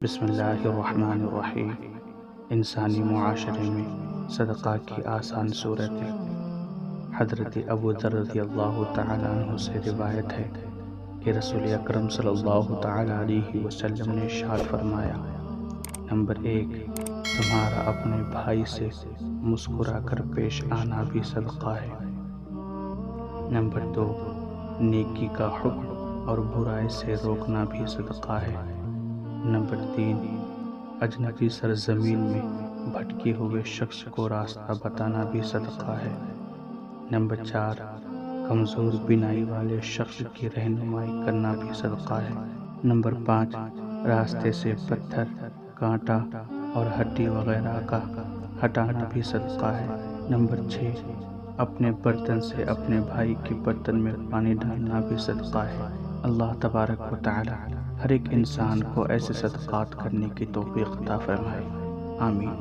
بسم اللہ الرحمن الرحیم۔ انسانی معاشرے میں صدقہ کی آسان صورتیں۔ حضرت ابو ذر رضی اللہ تعالیٰ عنہ سے روایت ہے کہ رسول اکرم صلی اللہ تعالیٰ علیہ وسلم نے ارشاد فرمایا: نمبر 1، تمہارا اپنے بھائی سے مسکرا کر پیش آنا بھی صدقہ ہے۔ نمبر 2، نیکی کا حکم اور برائی سے روکنا بھی صدقہ ہے۔ نمبر 3، اجنبی سرزمین میں بھٹکے ہوئے شخص کو راستہ بتانا بھی صدقہ ہے۔ نمبر 4، کمزور بینائی والے شخص کی رہنمائی کرنا بھی صدقہ ہے۔ نمبر 5، راستے سے پتھر، کانٹا اور ہڈی وغیرہ کا ہٹانا بھی صدقہ ہے۔ نمبر 6، اپنے برتن سے اپنے بھائی کے برتن میں پانی ڈالنا بھی صدقہ ہے۔ اللہ تبارک و تعالی ہر ایک انسان کو ایسے صدقات کرنے کی توفیق عطا فرمائے، آمین۔